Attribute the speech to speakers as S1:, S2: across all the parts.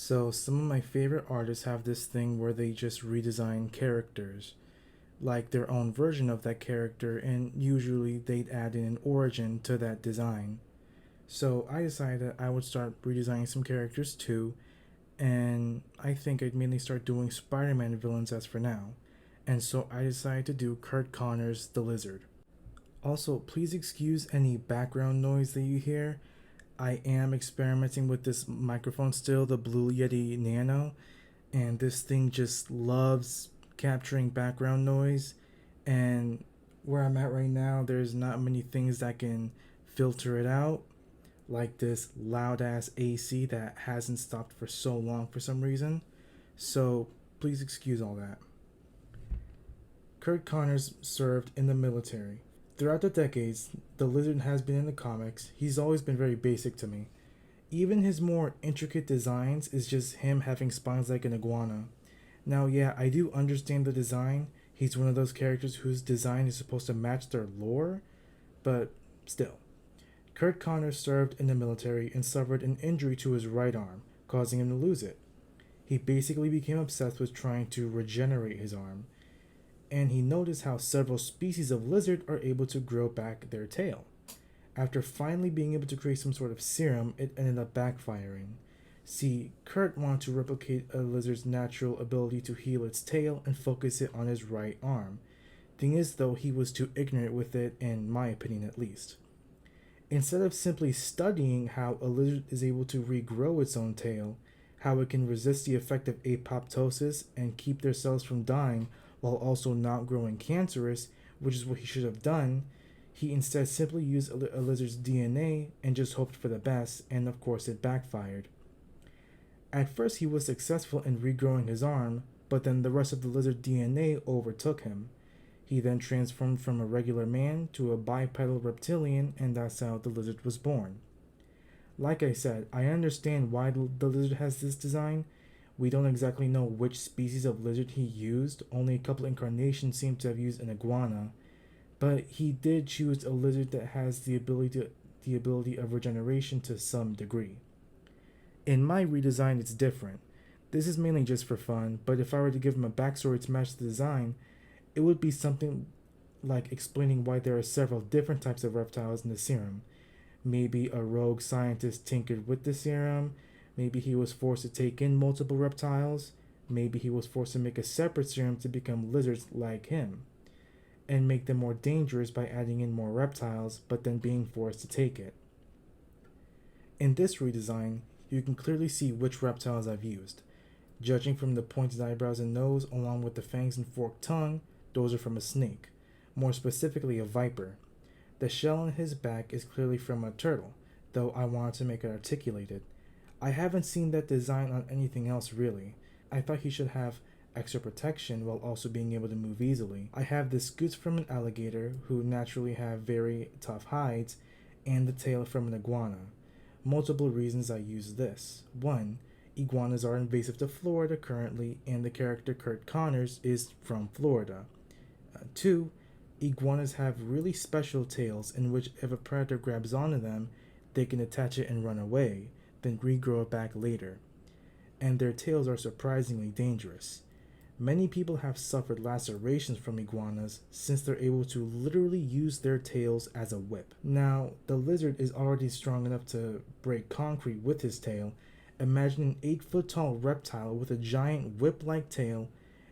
S1: So some of my favorite artists have this thing where they just redesign characters, like their own version of that character, and usually they'd add in an origin to that design. So I decided I would start redesigning some characters too, and I think I'd mainly start doing Spider-Man villains as for now. And so I decided to do Kurt Connor's The Lizard. Also, please excuse any background noise that you hear. I am experimenting with this microphone still, the Blue Yeti Nano, and this thing just loves capturing background noise. And where I'm at right now, there's not many things that can filter it out, like this loud ass AC that hasn't stopped for so long for some reason. So please excuse all that. Kurt Connors served in the military. Throughout the decades, the Lizard has been in the comics. He's always been very basic to me. Even his more intricate designs is just him having spines like an iguana. Now, yeah, I do understand the design. He's one of those characters whose design is supposed to match their lore, but still. Kurt Connors served in the military and suffered an injury to his right arm, causing him to lose it. He basically became obsessed with trying to regenerate his arm, and he noticed how several species of lizard are able to grow back their tail. After finally being able to create some sort of serum, it ended up backfiring. See, Kurt wanted to replicate a lizard's natural ability to heal its tail and focus it on his right arm. Thing is, though, he was too ignorant with it, in my opinion at least. Instead of simply studying how a lizard is able to regrow its own tail, how it can resist the effect of apoptosis and keep their cells from dying while also not growing cancerous, which is what he should have done, he instead simply used a lizard's DNA and just hoped for the best, and of course it backfired. At first he was successful in regrowing his arm, but then the rest of the lizard DNA overtook him. He then transformed from a regular man to a bipedal reptilian, and that's how the lizard was born. Like I said, I understand why the lizard has this design. We don't exactly know which species of lizard he used, only a couple incarnations seem to have used an iguana, but he did choose a lizard that has the ability of regeneration to some degree. In my redesign it's different. This is mainly just for fun, but if I were to give him a backstory to match the design, it would be something like explaining why there are several different types of reptiles in the serum. Maybe a rogue scientist tinkered with the serum, maybe he was forced to take in multiple reptiles, maybe he was forced to make a separate serum to become lizards like him, and make them more dangerous by adding in more reptiles, but then being forced to take it. In this redesign, you can clearly see which reptiles I've used. Judging from the pointed eyebrows and nose, along with the fangs and forked tongue, those are from a snake, more specifically a viper. The shell on his back is clearly from a turtle, though I wanted to make it articulated. I haven't seen that design on anything else really. I thought he should have extra protection while also being able to move easily. I have the scutes from an alligator, who naturally have very tough hides, and the tail from an iguana. Multiple reasons I use this. 1. Iguanas are invasive to Florida currently, and the character Kurt Connors is from Florida. 2. Iguanas have really special tails in which if a predator grabs onto them, they can attach it and run away, then regrow it back later. And their tails are surprisingly dangerous. Many people have suffered lacerations from iguanas since they're able to literally use their tails as a whip. Now, the lizard is already strong enough to break concrete with his tail. Imagine an 8-foot tall reptile with a giant whip-like tail,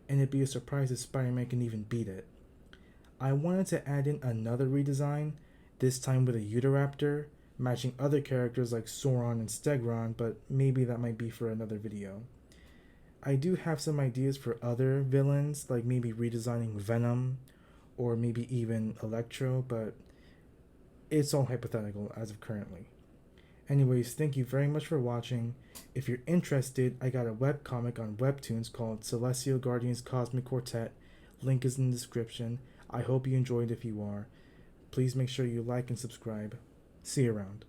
S1: and it'd be a surprise if Spider-Man can even beat it. I wanted to add in another redesign, this time with a Utahraptor, matching other characters like Sauron and Stegron, but maybe that might be for another video. I do have some ideas for other villains, like maybe redesigning Venom, or maybe even Electro, but it's all hypothetical as of currently. Anyways, thank you very much for watching. If you're interested, I got a webcomic on Webtoons called Celestial Guardians Cosmic Quartet. Link is in the description. I hope you enjoyed if you are. Please make sure you like and subscribe. See you around.